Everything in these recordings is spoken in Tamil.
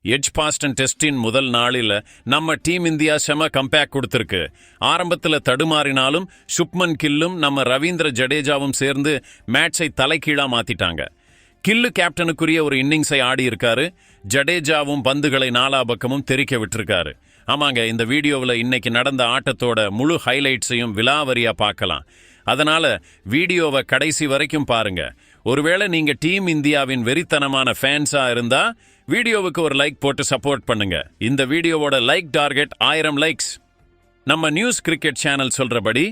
எட்ஜ்பாஸ்டன் டெஸ்டின் முதல் நாளில் நம்ம டீம் இந்தியா செம கம்பேக் கொடுத்துருக்கு. ஆரம்பத்தில் தடுமாறினாலும் சுப்மன் கில்லும் நம்ம ரவீந்திர ஜடேஜாவும் சேர்ந்து மேட்சை தலைகீழா மாத்திட்டாங்க. கில்லு கேப்டனுக்குரிய ஒரு இன்னிங்ஸை ஆடி இருக்காரு. ஜடேஜாவும் பந்துகளை நாலா பக்கமும் தெரிக்க விட்டுருக்காரு. ஆமாங்க, இந்த வீடியோவில் இன்னைக்கு நடந்த ஆட்டத்தோட முழு ஹைலைட்ஸையும் விலாவரியா பார்க்கலாம். அதனால வீடியோவை கடைசி வரைக்கும் பாருங்க. ஒருவேளை நீங்க டீம் இந்தியாவின் வெறித்தனமான ஃபேன்ஸா இருந்தா வீடியோவுக்கு ஒரு லைக் போட்டு சப்போர்ட் பண்ணுங்க. இந்த வீடியோவோட லைக் டார்கெட் 1000 லைக்ஸ். நம்ம நியூஸ் கிரிக்கெட் சேனல் சொல்றபடி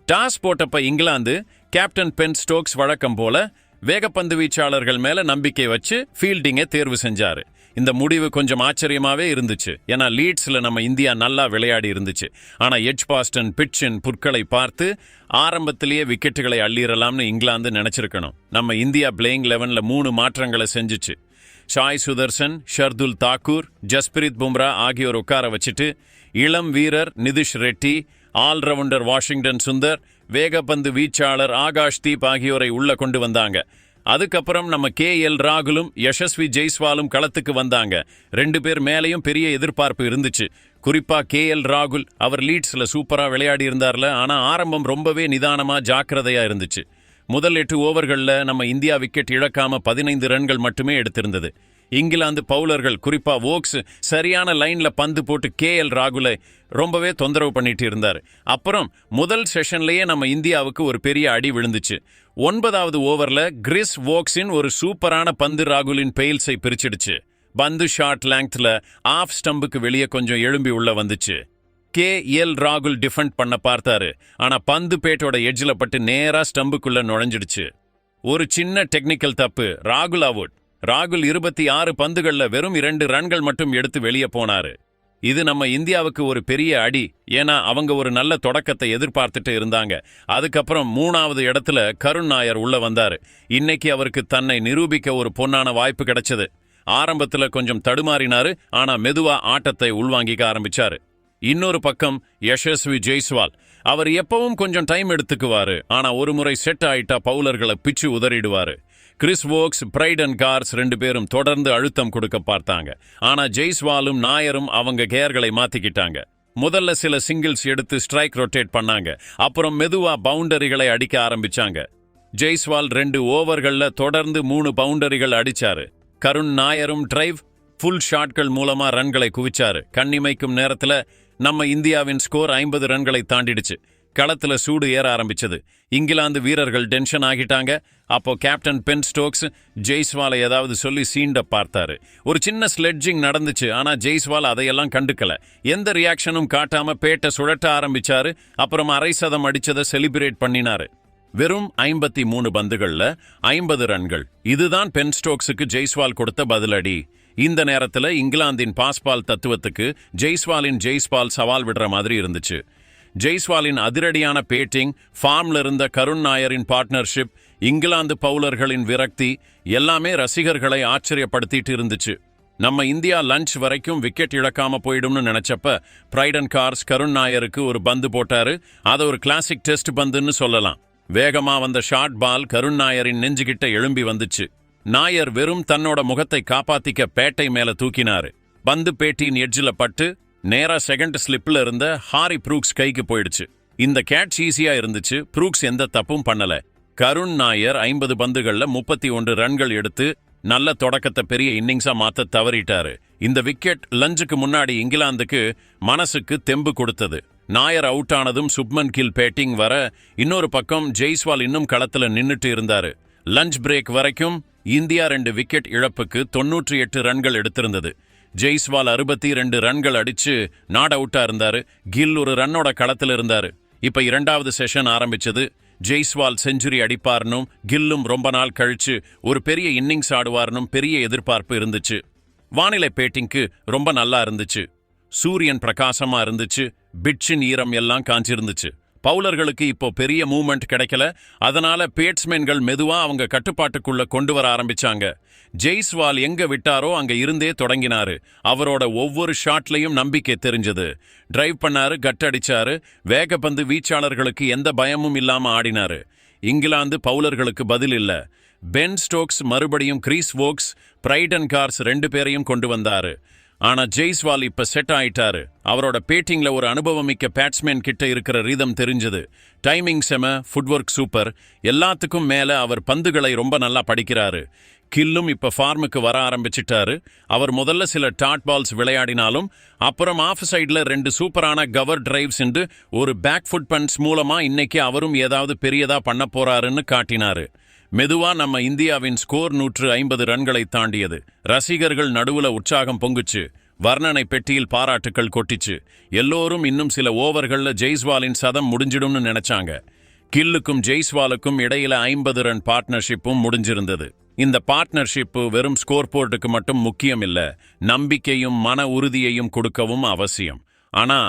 டாஸ் போட்டப்ப இங்கிலாந்து கேப்டன் பென் ஸ்டோக்ஸ் வழக்கம் போல வேகப்பந்து வீச்சாளர்கள் மேல நம்பிக்கை வச்சு ஃபீல்டிங்கை தேர்வு செஞ்சாரு. இந்த முடிவு கொஞ்சம் ஆச்சரியமாவே இருந்துச்சு. ஏன்னா லீட்ஸ்ல நம்ம இந்தியா நல்லா விளையாடி இருந்துச்சு. ஆனா எட்ஜ்பாஸ்டன் பிட்சின் புற்களை பார்த்து ஆரம்பத்திலேயே விக்கெட்டுகளை அள்ளிடலாம்னு இங்கிலாந்து நினைச்சிருக்கணும். நம்ம இந்தியா பிளேயிங் 11ல 3 மாற்றங்களை செஞ்சுச்சு. ஷாய் சுதர்சன், ஷர்துல் தாக்கூர், ஜஸ்பிரித் பும்ரா ஆகியோர் உட்கார வச்சுட்டு இளம் வீரர் நிதிஷ் ரெட்டி, ஆல்ரவுண்டர் வாஷிங்டன் சுந்தர், வேகப்பந்து வீச்சாளர் ஆகாஷ் தீப் ஆகியோரை உள்ள கொண்டு வந்தாங்க. அதுக்கப்புறம் நம்ம KL ராகுலும் யசஸ்வி ஜெய்ஸ்வாலும் களத்துக்கு வந்தாங்க. 2 பேர் மேலேயும் பெரிய எதிர்பார்ப்பு இருந்துச்சு. குறிப்பா KL ராகுல், அவர் லீட்ஸ்ல சூப்பரா விளையாடி இருந்தார்ல. ஆனா ஆரம்பம் ரொம்பவே நிதானமா ஜாக்கிரதையா இருந்துச்சு. முதல் 8 ஓவர்கள்ல நம்ம இந்தியா விக்கெட் இழக்காம 15 ரன்கள் மட்டுமே எடுத்திருந்தது. இங்கிலாந்து பவுலர்கள் குறிப்பா வோக்ஸ் சரியான லைன்ல பந்து போட்டு KL ராகுலை ரொம்பவே தொந்தரவு பண்ணிட்டு இருந்தார். அப்புறம் முதல் செஷன்லயே நம்ம இந்தியாவுக்கு ஒரு பெரிய அடி விழுந்துச்சு. 9வது ஓவர்ல கிறிஸ் வோக்ஸின் ஒரு சூப்பரான பந்து ராகுலின் பெயில்ஸை பிரிச்சிடுச்சு. பந்து ஷார்ட் லெங்த்ல ஆஃப் ஸ்டம்புக்கு வெளியே கொஞ்சம் எழும்பி உள்ள வந்துச்சு. KL ராகுல் டிஃபெண்ட் பண்ண பார்த்தாரு. ஆனா பந்து பேட்டோட எட்ஜில் பட்டு நேரா ஸ்டம்புக்குள்ள நுழைஞ்சிடுச்சு. ஒரு சின்ன டெக்னிக்கல் தப்பு, ராகுல் அவுட். ராகுல் 26 பந்துகள்ல வெறும் 2 ரன்கள் மட்டும் எடுத்து வெளியே போனாரு. இது நம்ம இந்தியாவுக்கு ஒரு பெரிய அடி. ஏன்னா அவங்க ஒரு நல்ல தொடக்கத்தை எதிர்பார்த்துட்டு இருந்தாங்க. அதுக்கப்புறம் 3வது இடத்துல கருண் நாயர் உள்ள வந்தாரு. இன்னைக்கு அவருக்கு தன்னை நிரூபிக்க ஒரு பொன்னான வாய்ப்பு கிடைச்சது. ஆரம்பத்துல கொஞ்சம் தடுமாறினாரு. ஆனா மெதுவா ஆட்டத்தை உள்வாங்கிக்க ஆரம்பிச்சாரு. இன்னொரு பக்கம் யசஸ்வி ஜெய்ஸ்வால், அவர் எப்பவும் கொஞ்சம் டைம் எடுத்துக்குவாரு. ஆனா ஒரு முறை செட் ஆயிட்டா பவுலர்களை பிச்சு உதறிடுவாரு. கிறிஸ் வோக்ஸ், பிரைடன் கார்ஸ் 2 பேரும் தொடர்ந்து அழுத்தம் கொடுக்க பார்த்தாங்க. ஆனா ஜெய்ஸ்வாலும் நாயரும் அவங்க கேர்களை மாத்திக்கிட்டாங்க. முதல்ல சில சிங்கிள்ஸ் எடுத்து ஸ்ட்ரைக் ரொட்டேட் பண்ணாங்க. அப்புறம் மெதுவா பவுண்டரிகளை அடிக்க ஆரம்பிச்சாங்க. ஜெய்ஸ்வால் 2 ஓவர்கள்ல தொடர்ந்து 3 பவுண்டரிகள் அடிச்சாரு. கருண் நாயரும் டிரைவ், ஃபுல் ஷாட்கள் மூலமா ரன்களை குவிச்சாரு. கண்ணிமைக்கும் நேரத்துல நம்ம இந்தியாவின் ஸ்கோர் 50 ரன்களை தாண்டிடுச்சு. களத்துல சூடு ஏற ஆரம்பிச்சது. இங்கிலாந்து வீரர்கள் டென்ஷன் ஆகிட்டாங்க. அப்போ கேப்டன் பென் ஸ்டோக்ஸ் ஜெய்ஸ்வாலை ஏதாவது சொல்லி சீண்ட பார்த்தாரு. ஒரு சின்ன ஸ்லெட்ஜிங் நடந்துச்சு. ஆனா ஜெய்ஸ்வால் அதையெல்லாம் கண்டுக்கல. எந்த ரியாக்ஷனும் காட்டாம பேட்டை சுழட்ட ஆரம்பிச்சாரு. அப்புறம் அரை சதம் அடிச்சதை செலிப்ரேட் பண்ணினாரு. வெறும் 53 பந்துகள்ல 50 ரன்கள். இதுதான் பென் ஸ்டோக்ஸுக்கு ஜெய்ஸ்வால் கொடுத்த பதிலடி. இந்த நேரத்துல இங்கிலாந்தின் பாஸ்பால் தத்துவத்துக்கு ஜெய்ஸ்வால் சவால் விடுற மாதிரி இருந்துச்சு. ஜெய்ஸ்வாலின் அதிரடியான பேட்டிங், ஃபார்ம்ல இருந்த கருண் நாயரின் பார்ட்னர்ஷிப், இங்கிலாந்து பவுலர்களின் விரக்தி எல்லாமே ரசிகர்களை ஆச்சரியப்படுத்திட்டு இருந்துச்சு. நம்ம இந்தியா லஞ்ச் வரைக்கும் விக்கெட் இழக்காம போயிடும்னு நினைச்சப்ப பிரைடன் கார்ஸ் கருண் நாயருக்கு ஒரு பந்து போட்டாரு. அதை ஒரு கிளாசிக் டெஸ்ட் பந்துன்னு சொல்லலாம். வேகமா வந்த ஷார்ட் பால் கருண் நாயரின் நெஞ்சுகிட்ட எழும்பி வந்துச்சு. நாயர் வெறும் தன்னோட முகத்தை காப்பாத்திக்க பேட்டை மேல தூக்கினாரு. பந்து பேட்டியின் எட்ஜில் பட்டு நேரா செகண்ட் ஸ்லிப்ல இருந்த ஹாரி ப்ரூக்ஸ் கைக்கு போயிடுச்சு. இந்த கேட்ச் ஈஸியா இருந்துச்சு. ப்ரூக்ஸ் எந்த தப்பும் பண்ணல. கருண் நாயர் 50 பந்துகள்ல 31 ரன்கள் எடுத்து நல்ல தொடக்கத்தை பெரிய இன்னிங்ஸா மாத்த தவறிட்டாரு. இந்த விக்கெட் லஞ்சுக்கு முன்னாடி இங்கிலாந்துக்கு மனசுக்கு தெம்பு கொடுத்தது. நாயர் அவுட் ஆனதும் சுப்மன் கில் பேட்டிங் வர, இன்னொரு பக்கம் ஜெய்ஸ்வால் இன்னும் களத்துல நின்னுட்டு இருந்தாரு. லஞ்ச் பிரேக் வரைக்கும் இந்தியா 2 விக்கெட் இழப்புக்கு 98 ரன்கள் எடுத்திருந்தது. ஜெய்ஸ்வால் 62 ரன்கள் அடிச்சு நாட் அவுட்டா இருந்தாரு. கில் ஒரு ரன்னோட களத்தில் இருந்தாரு. இப்ப 2வது செஷன் ஆரம்பிச்சது. ஜெய்ஸ்வால் செஞ்சுரி அடிப்பார்னும் கில்லும் ரொம்ப நாள் கழிச்சு ஒரு பெரிய இன்னிங்ஸ் ஆடுவார்னும் பெரிய எதிர்பார்ப்பு இருந்துச்சு. வானிலை பேட்டிங்க்கு ரொம்ப நல்லா இருந்துச்சு. சூரியன் பிரகாசமா இருந்துச்சு. பிட்சின் ஈரம் எல்லாம் காஞ்சிருந்துச்சு. பவுலர்களுக்கு இப்போ பெரிய மூவ்மெண்ட் கிடைக்கல. அதனால பேட்ஸ்மேன்கள் மெதுவா அவங்க கட்டுப்பாட்டுக்குள்ள கொண்டு வர ஆரம்பிச்சாங்க. ஜெய்ஸ்வால் எங்க விட்டாரோ அங்க இருந்தே தொடங்கினாரு. அவரோட ஒவ்வொரு ஷாட்லையும் நம்பிக்கை தெரிஞ்சது. டிரைவ் பண்ணாரு, கட் அடிச்சாரு. வேகப்பந்து வீச்சாளர்களுக்கு எந்த பயமும் இல்லாம ஆடினாரு. இங்கிலாந்து பவுலர்களுக்கு பதில் இல்ல. பென் ஸ்டோக்ஸ் மறுபடியும் கிறிஸ் வோக்ஸ், பிரைடன் கார்ஸ் 2 பேரையும் கொண்டு வந்தாரு. ஆனா ஜெய்ஸ்வால் இப்ப செட் ஆயிட்டாரு. அவரோட பேட்டிங்ல ஒரு அனுபவமிக்க பேட்ஸ்மேன் கிட்ட இருக்கிற ரீதம் தெரிஞ்சது. டைமிங் செம, ஃபுட்வொர்க் சூப்பர். எல்லாத்துக்கும் மேல அவர் பந்துகளை ரொம்ப நல்லா படிக்கிறாரு. கில்லும் இப்ப ஃபார்முக்கு வர ஆரம்பிச்சிட்டாரு. அவர் முதல்ல சில டாட் பால்ஸ் விளையாடினாலும் அப்புறம் ஆஃப் சைட்ல 2 சூப்பரான கவர் டிரைவ்ஸ் என்று ஒரு பேக் ஃபுட் பன்ஸ் மூலமா இன்னைக்கு அவரும் ஏதாவது பெரியதா பண்ண போறாருன்னு காட்டினாரு. மெதுவா நம்ம இந்தியாவின் ஸ்கோர் 150 ரன்களை தாண்டியது. ரசிகர்கள் நடுவுல உற்சாகம் பொங்குச்சு. வர்ணனை பெட்டியில் பாராட்டுக்கள் கொட்டிச்சு. எல்லோரும் இன்னும் சில ஓவர்கள்ல ஜெய்ஸ்வாலின் சதம் முடிஞ்சிடும்னு நினைச்சாங்க. கில்லுக்கும் ஜெய்ஸ்வாலுக்கும் இடையில 50 ரன் பார்ட்னர்ஷிப்பும் முடிஞ்சிருந்தது. இந்த பார்ட்னர்ஷிப்பு வெறும் ஸ்கோர் போர்டுக்கு மட்டும் முக்கியம் இல்ல, நம்பிக்கையும் மன உறுதியையும் கொடுக்கவும் அவசியம். ஆனா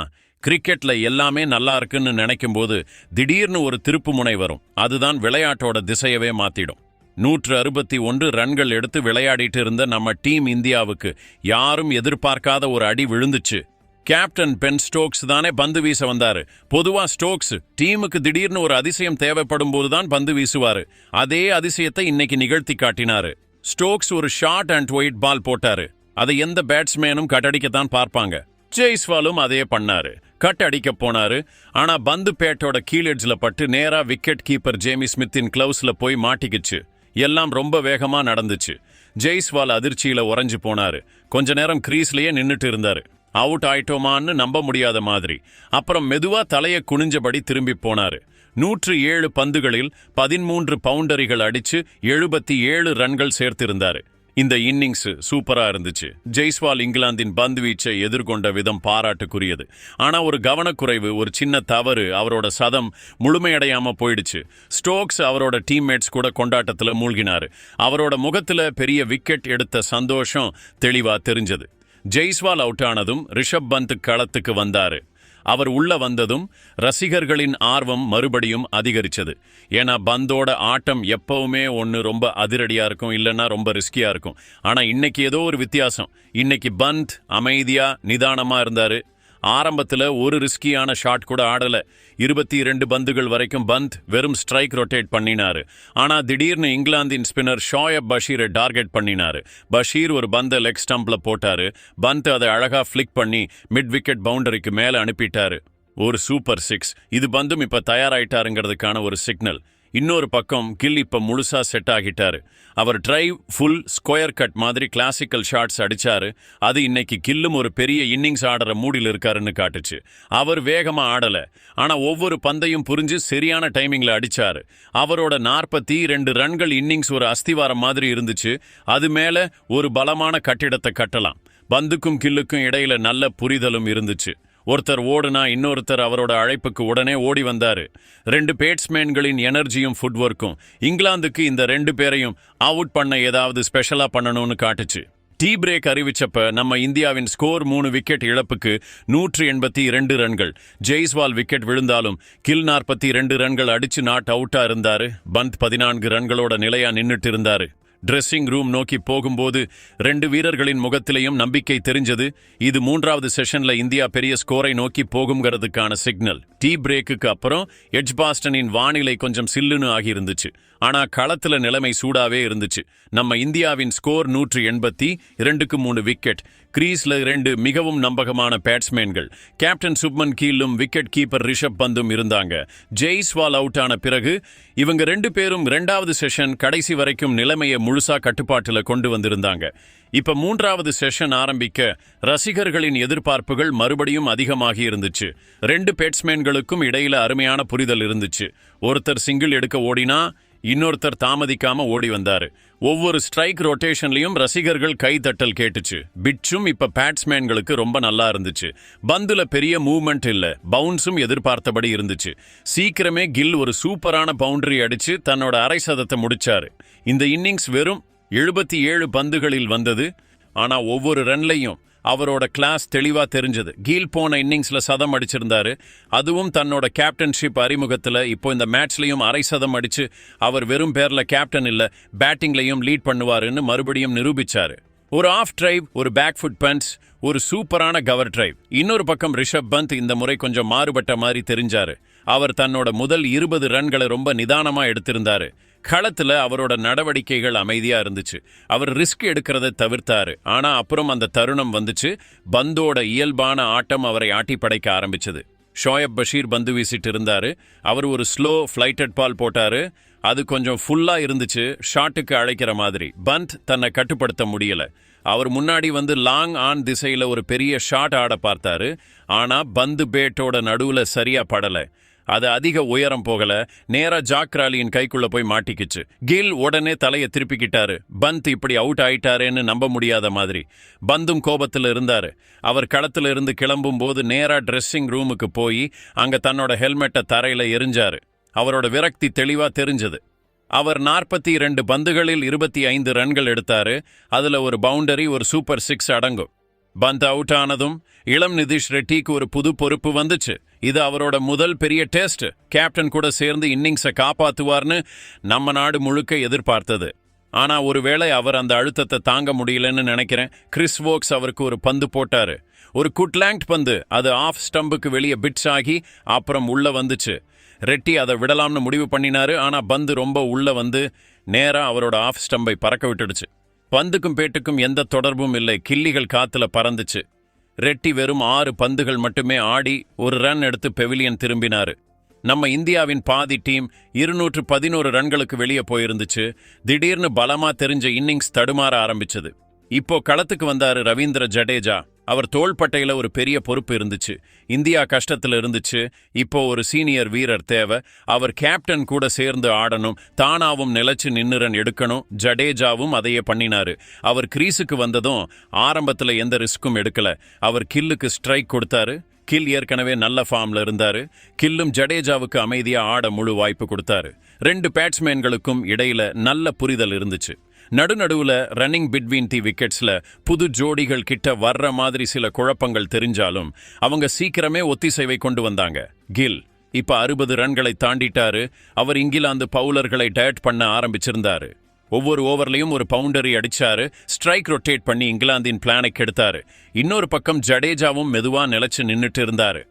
கிரிக்கெட்ல எல்லாமே நல்லா இருக்குன்னு நினைக்கும் போது திடீர்னு ஒரு திருப்பு முனை வரும். அதுதான் விளையாட்டோட திசையவே மாத்திடும். 161 ரன்கள் எடுத்து விளையாடிட்டு இருந்த நம்ம டீம் இந்தியாவுக்கு யாரும் எதிர்பார்க்காத ஒரு அடி விழுந்துச்சு. கேப்டன் பென் ஸ்டோக்ஸ் தானே பந்து வீச வந்தாரு. பொதுவா ஸ்டோக்ஸ் டீமுக்கு திடீர்னு ஒரு அதிசயம் தேவைப்படும் போதுதான் பந்து வீசுவாரு. அதே அதிசயத்தை இன்னைக்கு நிகழ்த்தி காட்டினாரு. ஸ்டோக்ஸ் ஒரு ஷார்ட் அண்ட் ஒயிட் பால் போட்டாரு. அதை எந்த பேட்ஸ்மேனும் கட்டடிக்கத்தான் பார்ப்பாங்க. ஜெய்ஸ்வாலும் அதே பண்ணாரு. கட் அடிக்க போனாரு. ஆனா பந்து பேட்டோட கீழெட்ஜ்ல பட்டு நேரா விக்கெட் கீப்பர் ஜேமி ஸ்மித்தின் கிளவுஸ்ல போய் மாட்டிக்கிச்சு. எல்லாம் ரொம்ப வேகமா நடந்துச்சு. ஜெய்ஸ்வால் அதிர்ச்சியில உறைஞ்சு போனாரு. கொஞ்ச நேரம் கிரீஸ்லயே நின்னுட்டு இருந்தாரு. அவுட் ஆயிட்டோமான்னு நம்ப முடியாத மாதிரி. அப்புறம் மெதுவா தலைய குனிஞ்சபடி திரும்பி போனாரு. 107 பந்துகளில் 13 பவுண்டரிகள் அடிச்சு 77 ரன்கள் சேர்த்திருந்தாரு. இந்த இன்னிங்ஸ் சூப்பரா இருந்துச்சு. ஜெய்ஸ்வால் இங்கிலாந்தின் பந்து வீச்சை எதிர்கொண்ட விதம் பாராட்டுக்குரியது. ஆனா ஒரு கவனக்குறைவு, ஒரு சின்ன தவறு அவரோட சதம் முழுமையடையாம போயிடுச்சு. ஸ்டோக்ஸ் அவரோட டீம்மேட்ஸ் கூட கொண்டாட்டத்துல மூழ்கினாரு. அவரோட முகத்துல பெரிய விக்கெட் எடுத்த சந்தோஷம் தெளிவா தெரிஞ்சது. ஜெய்ஸ்வால் அவுட் ஆனதும் ரிஷப் பந்த் களத்துக்கு வந்தாரு. அவர் உள்ள வந்ததும் ரசிகர்களின் ஆர்வம் மறுபடியும் அதிகரிச்சது. ஏன்னா பந்தோட ஆட்டம் எப்பவுமே ரொம்ப அதிரடியா இருக்கும், இல்லைன்னா ரொம்ப ரிஸ்கியா இருக்கும். ஆனா இன்னைக்கு ஏதோ ஒரு வித்தியாசம். இன்னைக்கு பந்த் அமைதியா நிதானமா இருந்தாரு. ஆரம்பத்துல ஒரு ரிஸ்கியான ஷாட் கூட ஆடல. 22 பந்துகள் வரைக்கும் பந்த் வெறும் ஸ்ட்ரைக் ரொட்டேட் பண்ணினாரு. ஆனா திடீர்னு இங்கிலாந்தின் ஸ்பின்னர் ஷோயப் பஷீரை டார்கெட் பண்ணினாரு. பஷீர் ஒரு பந்தை லெக் ஸ்டம்ப்ல போட்டாரு. பந்த் அதை அழகா ஃபிளிக் பண்ணி மிட் விக்கெட் பவுண்டரிக்கு மேல அனுப்பிட்டாரு. ஒரு சூப்பர் 6. இது பந்தும் இப்ப தயாராயிட்டாருங்கிறதுக்கான ஒரு சிக்னல். இன்னொரு பக்கம் கில் இப்ப முழுசா செட் ஆகிட்டாரு. அவர் டிரைவ் ஃபுல் ஸ்கொயர் கட் மாதிரி கிளாசிக்கல் ஷாட்ஸ் அடிச்சாரு. அது இன்னைக்கு கில்லும் ஒரு பெரிய இன்னிங்ஸ் ஆடுற மூடில் இருக்காருன்னு காட்டுச்சு. அவர் வேகமா ஆடல, ஆனா ஒவ்வொரு பந்தையும் புரிஞ்சு சரியான டைமிங்ல அடிச்சாரு. அவரோட 42 ரன்கள் இன்னிங்ஸ் ஒரு அஸ்திவாரம் மாதிரி இருந்துச்சு. அது மேல ஒரு பலமான கட்டிடத்தை கட்டலாம். பந்துக்கும் கில்லுக்கும் இடையில நல்ல புரிதலும் இருந்துச்சு. ஒருத்தர் ஓடுனா இன்னொருத்தர் அவரோட அழைப்புக்கு உடனே ஓடி வந்தாரு. 2 பேட்ஸ்மேன்களின் எனர்ஜியும் ஃபுட்வொர்க்கும் இங்கிலாந்துக்கு இந்த 2 பேரையும் அவுட் பண்ண ஏதாவது ஸ்பெஷலா பண்ணணும்னு காட்டுச்சு. டீ பிரேக் அறிவிச்சப்ப நம்ம இந்தியாவின் ஸ்கோர் 3 விக்கெட் இழப்புக்கு 182 ரன்கள். ஜெய்ஸ்வால் விக்கெட் விழுந்தாலும் கில் 42 ரன்கள் அடிச்சு நாட் அவுட்டா இருந்தாரு. பந்த் 14 ரன்களோட நிலையா நின்னுட்டு இருந்தாரு. ட்ரெஸ்ஸிங் ரூம் நோக்கி போகும்போது 2 வீரர்களின் முகத்திலையும் நம்பிக்கை தெரிஞ்சது. இது 3வது செஷன்ல இந்தியா பெரிய ஸ்கோரை நோக்கி போகுங்கிறதுக்கான சிக்னல். டீ பிரேக்குக்கு அப்புறம் எட்ஜ்பாஸ்டனின் வானிலை கொஞ்சம் சில்லுன்னு ஆகியிருந்துச்சு. ஆனா களத்துல நிலைமை சூடாவே இருந்துச்சு. நம்ம இந்தியாவின் ஸ்கோர் 182க்கு 3 விக்கெட். கிரீஸ்ல 2 மிகவும் நம்பகமான பேட்ஸ்மேன்கள். கேப்டன் சுப்மன் கீலும் விக்கெட் கீப்பர் ரிஷப் பந்தும் இருந்தாங்க. ஜெய்ஸ்வால் அவுட் ஆன பிறகு இவங்க 2 பேரும் 2வது செஷன் கடைசி வரைக்கும் நிலைமையை முழுசா கட்டுப்பாட்டுல கொண்டு வந்திருந்தாங்க. இப்ப 3வது செஷன் ஆரம்பிக்க ரசிகர்களின் எதிர்பார்ப்புகள் மறுபடியும் அதிகமாகி இருந்துச்சு. 2 பேட்ஸ்மேன்களுக்கும் இடையில அருமையான புரிதல் இருந்துச்சு. ஒருத்தர் சிங்கிள் எடுக்க ஓடினா இன்னொருத்தர் தாமதிக்காம ஓடி வந்தாரு. ஒவ்வொரு ஸ்ட்ரைக் ரொட்டேஷன்லயும் ரசிகர்கள் கைதட்டல் கேட்டுச்சு. பிட்சும் இப்ப பேட்ஸ்மேன்களுக்கு ரொம்ப நல்லா இருந்துச்சு. பந்துல பெரிய மூவ்மெண்ட் இல்ல, பவுன்ஸும் எதிர்பார்த்தபடி இருந்துச்சு. சீக்கிரமே கில் ஒரு சூப்பரான பவுண்டரி அடிச்சு தன்னோட அரை சதத்தை முடிச்சாரு. இந்த இன்னிங்ஸ் வெறும் 77 பந்துகளில் வந்தது. ஆனா ஒவ்வொரு ரன்லையும் அவரோட கிளாஸ் தெளிவா தெரிஞ்சது. கீல் போன இன்னிங்ஸ்ல சதம் அடிச்சிருந்தாரு. அதுவும் தன்னோட கேப்டன்ஷிப் அறிமுகத்துல இப்போ இந்த மேட்ச்லயும் அரை சதம் அடிச்சு அவர் வெறும் பேர்ல கேப்டன் இல்ல, பேட்டிங்லையும் லீட் பண்ணுவாருன்னு மறுபடியும் நிரூபிச்சாரு. ஒரு ஆஃப் டிரைவ், ஒரு பேக் ஃபுட் பன்ச், ஒரு சூப்பரான கவர் டிரைவ். இன்னொரு பக்கம் ரிஷப் பந்த் இந்த முறை கொஞ்சம் மாறுபட்ட மாதிரி தெரிஞ்சாரு. அவர் தன்னோட முதல் 20 ரன்களை ரொம்ப நிதானமா எடுத்திருந்தாரு. களத்துல அவரோட நடவடிக்கைகள் அமைதியா இருந்துச்சு. அவர் ரிஸ்க் எடுக்கிறத தவிர்த்தாரு. ஆனா அப்புறம் அந்த தருணம் வந்துச்சு. பந்தோட இயல்பான ஆட்டம் அவரை ஆட்டி படைக்க ஆரம்பிச்சது. ஷோயப் பஷீர் பந்து வீசிட்டு இருந்தாரு. அவர் ஒரு ஸ்லோ ஃப்ளைட்டட் பால் போட்டாரு. அது கொஞ்சம் ஃபுல்லா இருந்துச்சு, ஷாட்டுக்கு அழைக்கிற மாதிரி. பந்த் தன்னை கட்டுப்படுத்த முடியல. அவர் முன்னாடி வந்து லாங் ஆன் திசையில ஒரு பெரிய ஷாட் ஆட பார்த்தாரு. ஆனா பந்து பேட்டோட நடுவுல சரியா படல. அது அதிக உயரம் போகல, நேரா ஜாக்ராலியின் கைக்குள்ள போய் மாட்டிக்கிச்சு. கில் உடனே தலையை திருப்பிக்கிட்டாரு. பந்த் இப்படி அவுட் ஆயிட்டாரேன்னு நம்ப முடியாத மாதிரி. பந்தும் கோபத்தில் இருந்தாரு. அவர் களத்துல இருந்து கிளம்பும் போது நேரா ட்ரெஸ்ஸிங் ரூமுக்கு போய் அங்க தன்னோட ஹெல்மெட்டை தரையில எரிஞ்சாரு. அவரோட விரக்தி தெளிவா தெரிஞ்சது. அவர் 42 பந்துகளில் 25 ரன்கள் எடுத்தாரு. அதுல ஒரு பவுண்டரி, ஒரு சூப்பர் 6 அடங்கும். பந்த் அவுட் ஆனதும் இளம் நிதிஷ் ரெட்டிக்கு ஒரு புது பொறுப்பு வந்துச்சு. இது அவரோட முதல் பெரிய டெஸ்ட். கேப்டன் கூட சேர்ந்து இன்னிங்ஸை காப்பாத்துவார்னு நம்ம நாடு முழுக்க எதிர்பார்த்தது. ஆனா ஒருவேளை அவர் அந்த அழுத்தத்தை தாங்க முடியலன்னு நினைக்கிறேன். கிறிஸ் வோக்ஸ் அவருக்கு ஒரு பந்து போட்டாரு. ஒரு குட்லாங்ட் பந்து. அது ஆஃப் ஸ்டம்புக்கு வெளியே பிட்ஸ் ஆகி அப்புறம் உள்ள வந்துச்சு. ரெட்டி அதை விடலாம்னு முடிவு பண்ணினாரு. ஆனா பந்து ரொம்ப உள்ள வந்து நேரா அவரோட ஆஃப் ஸ்டம்பை பறக்க விட்டுடுச்சு. பந்துக்கும் பேட்டுக்கும் எந்த தொடர்பும் இல்லை. கில்லிகள் காத்துல பறந்துச்சு. ரெட்டி வெறும் 6 பந்துகள் மட்டுமே ஆடி ஒரு ரன் எடுத்து பெவிலியன் திரும்பினாரு. நம்ம இந்தியாவின் பாதி டீம் 211 ரன்களுக்கு வெளியே போயிருந்துச்சு. திடீர்னு பலமா தெரிஞ்ச இன்னிங்ஸ் தடுமாற ஆரம்பிச்சது. இப்போ களத்துக்கு வந்தாரு ரவீந்திர ஜடேஜா. அவர் தோள்பட்டையில ஒரு பெரிய பொறுப்பு இருந்துச்சு. இந்தியா கஷ்டத்துல இருந்துச்சு. இப்போ ஒரு சீனியர் வீரர் தேவை. அவர் கேப்டன் கூட சேர்ந்து ஆடணும், தானாவும் நிலைச்சு நின்னு ரன் எடுக்கணும். ஜடேஜாவும் அதையே பண்ணினாரு. அவர் கிரீஸுக்கு வந்ததும் ஆரம்பத்துல எந்த ரிஸ்க்கும் எடுக்கல. அவர் கில்லுக்கு ஸ்ட்ரைக் கொடுத்தாரு. கில் ஏற்கனவே நல்ல ஃபார்ம்ல இருந்தாரு. கில்லும் ஜடேஜாவுக்கு அமைதியா ஆட முழு வாய்ப்பு கொடுத்தாரு. 2 பேட்ஸ்மேன்களுக்கும் இடையில நல்ல புரிதல் இருந்துச்சு. நடுநடுவுல ரன்னிங் பிட்வீன் தி விக்கெட்ஸ்ல புது ஜோடிகள் கிட்ட வர்ற மாதிரி சில குழப்பங்கள் தெரிஞ்சாலும் அவங்க சீக்கிரமே ஒத்திசைவை கொண்டு வந்தாங்க. கில் இப்ப 60 ரன்களை தாண்டிட்டாரு. அவர் இங்கிலாந்து பவுலர்களை டயட் பண்ண ஆரம்பிச்சிருந்தாரு. ஒவ்வொரு ஓவர்லையும் ஒரு பவுண்டரி அடிச்சாரு. ஸ்ட்ரைக் ரொட்டேட் பண்ணி இங்கிலாந்தின் பிளானை கெடுத்தாரு. இன்னொரு பக்கம் ஜடேஜாவும் மெதுவா நிலைச்சு நின்னுட்டு இருந்தாரு.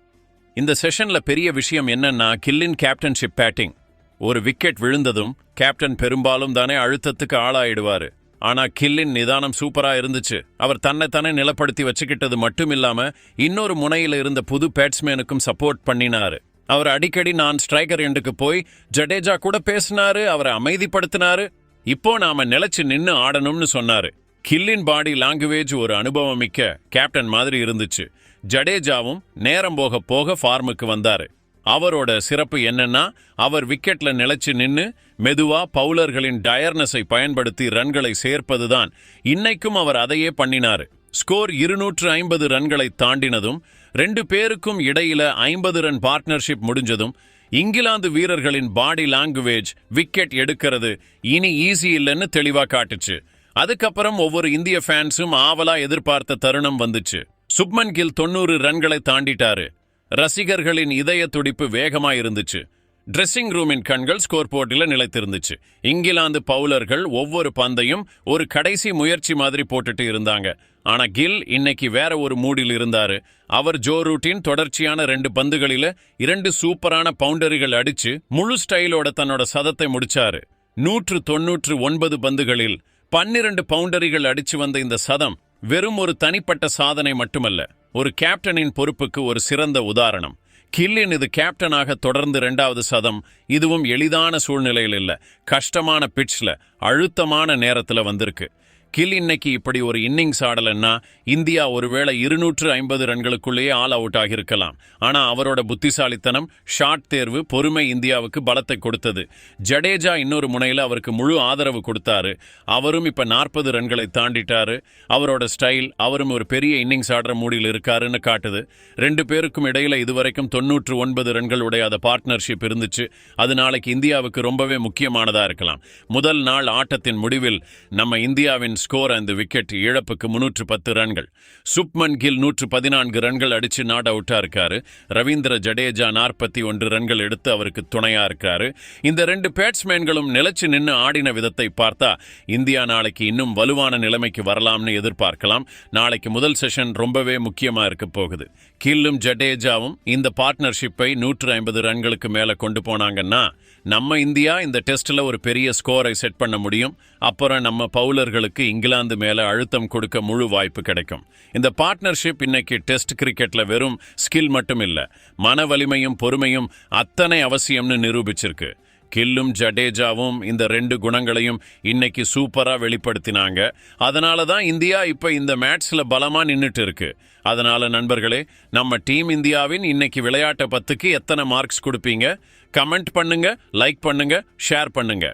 இந்த செஷன்ல பெரிய விஷயம் என்னன்னா, கில்லின் கேப்டன்ஷிப் பேட்டிங். ஒரு விக்கெட் விழுந்ததும் கேப்டன் பெரும்பாலும் தானே அழுத்தத்துக்கு ஆளாயிடுவாரு. ஆனா கில்லின் நிதானம் சூப்பரா இருந்துச்சு. அவர் தன்னைத்தானே நிலப்படுத்தி வச்சுக்கிட்டது மட்டும் இல்லாம இன்னொரு முனையில இருந்த புது பேட்ஸ்மேனுக்கும் சப்போர்ட் பண்ணினாரு. அவர் அடிக்கடி நான் ஸ்ட்ரைக்கர் எண்டுக்கு போய் ஜடேஜா கூட பேசினாரு, அவரை அமைதிப்படுத்தினாரு. இப்போ நாம நிலைச்சு நின்னு ஆடணும்னு சொன்னாரு. கில்லின் பாடி லாங்குவேஜ் ஒரு அனுபவம் மிக்க கேப்டன் மாதிரி இருந்துச்சு. ஜடேஜாவும் நேரம் போக போக ஃபார்முக்கு வந்தாரு. அவரோட சிறப்பு என்னன்னா, அவர் விக்கெட்ல நிலைச்சு நின்னு மெதுவா பவுலர்களின் டயர்னஸை பயன்படுத்தி ரன்களை சேர்ப்பதுதான். இன்னைக்கும் அவர் அதையே பண்ணினாரு. ஸ்கோர் 250 ரன்களை தாண்டினதும் 2 பேருக்கும் இடையில 50 ரன் பார்ட்னர்ஷிப் முடிஞ்சதும் இங்கிலாந்து வீரர்களின் பாடி லாங்குவேஜ் விக்கெட் எடுக்கிறது இனி ஈஸி இல்லைன்னு தெளிவா காட்டுச்சு. அதுக்கப்புறம் ஒவ்வொரு இந்திய ஃபேன்ஸும் ஆவலா எதிர்பார்த்த தருணம் வந்துச்சு. சுப்மன் கில் 90 ரன்களை தாண்டிட்டாரு. ரசிகர்களின் இதய துடிப்பு வேகமா இருந்துச்சு. ட்ரெஸ்ஸிங் ரூமின் கண்கள் ஸ்கோர் போர்டில் நிலைத்திருந்துச்சு. இங்கிலாந்து பவுலர்கள் ஒவ்வொரு பந்தையும் ஒரு கடைசி முயற்சி மாதிரி போட்டுட்டு இருந்தாங்க. ஆனா கில் இன்னைக்கு வேற ஒரு மூடில் இருந்தாரு. அவர் ஜோ ரூட்டின் தொடர்ச்சியான 2 பந்துகளில 2 சூப்பரான பவுண்டரிகள் அடிச்சு முழு ஸ்டைலோட தன்னோட சதத்தை முடிச்சாரு. 199 பந்துகளில் 12 பவுண்டரிகள் அடிச்சு வந்த இந்த சதம் வெறும் ஒரு தனிப்பட்ட சாதனை மட்டுமல்ல, ஒரு கேப்டனின் பொறுப்புக்கு ஒரு சிறந்த உதாரணம். கில்லின் இது கேப்டனாக தொடர்ந்து 2வது சதம். இதுவும் எளிதான சூழ்நிலையில் இல்ல, கஷ்டமான பிட்ச்ல அழுத்தமான நேரத்துல வந்திருக்கு. கில் இன்னைக்கு இப்படி ஒரு இன்னிங்ஸ் ஆடலன்னா இந்தியா ஒருவேளை 250 ரன்களுக்குள்ளேயே ஆல் அவுட் ஆகியிருக்கலாம். ஆனா அவரோட புத்திசாலித்தனம், ஷாட் தேர்வு, பொறுமை இந்தியாவுக்கு பலத்தை கொடுத்தது. ஜடேஜா இன்னொரு முனையில அவருக்கு முழு ஆதரவு கொடுத்தாரு. அவரும் இப்ப 40 ரன்களை தாண்டிட்டாரு. அவரோட ஸ்டைல், அவரும் ஒரு பெரிய இன்னிங்ஸ் ஆடுற மூடியில் இருக்காருன்னு காட்டுது. 2 பேருக்கும் இடையில இதுவரைக்கும் 99 ரன்கள் உடையாத பார்ட்னர்ஷிப் இருந்துச்சு. அது நாளைக்கு இந்தியாவுக்கு ரொம்பவே முக்கியமானதா இருக்கலாம். முதல் நாள் ஆட்டத்தின் முடிவில் நம்ம இந்தியாவின் ஸ்கோர் அந்த விக்கெட் இழப்புக்கு 310 ரன்கள். சுப்மன் கில் 114 ரன்கள் அடிச்சு நாட் அவுட்டா இருக்காரு. ரவீந்திர ஜடேஜா 41 ரன்கள் எடுத்து அவருக்கு துணையா இருக்காரு. இந்த 2 பேட்ஸ்மேன்களும் நிலைச்சு நின்று ஆடின விதத்தை பார்த்தா இந்தியா நாளைக்கு இன்னும் வலுவான நிலைமைக்கு வரலாம்னு எதிர்பார்க்கலாம். நாளைக்கு முதல் செஷன் ரொம்பவே முக்கியமா இருக்க போகுது. கில்லும் ஜடேஜாவும் இந்த பார்ட்னர்ஷிப்பை 150 ரன்களுக்கு மேல கொண்டு போனாங்கன்னா நம்ம இந்தியா இந்த டெஸ்ட்ல ஒரு பெரிய ஸ்கோரை செட் பண்ண முடியும். அப்புறம் நம்ம பவுலர்களுக்கு இங்கிலாந்து மேல அழுத்தம் கொடுக்க முழு வாய்ப்பு கிடைக்கும். இந்த பார்ட்னர்ஷிப் இன்னைக்கு டெஸ்ட் கிரிக்கெட்ல வெறும் ஸ்கில் மட்டும் இல்ல, மன வலிமையும் பொறுமையும் அத்தனை அவசியம்னு நிரூபிச்சிருக்கு. கில்லும் ஜடேஜாவும் இந்த 2 குணங்களையும் இன்னைக்கு சூப்பரா வெளிப்படுத்தினாங்க. அதனால தான் இந்தியா இப்ப இந்த மேட்ச்ல பலமா நின்னுட்டு இருக்கு. அதனால நண்பர்களே, நம்ம டீம் இந்தியாவின் இன்னைக்கு விளையாட்டை 10க்கு எத்தனை மார்க்ஸ் கொடுப்பீங்க? கமெண்ட் பண்ணுங்க, லைக் பண்ணுங்க, ஷேர் பண்ணுங்க.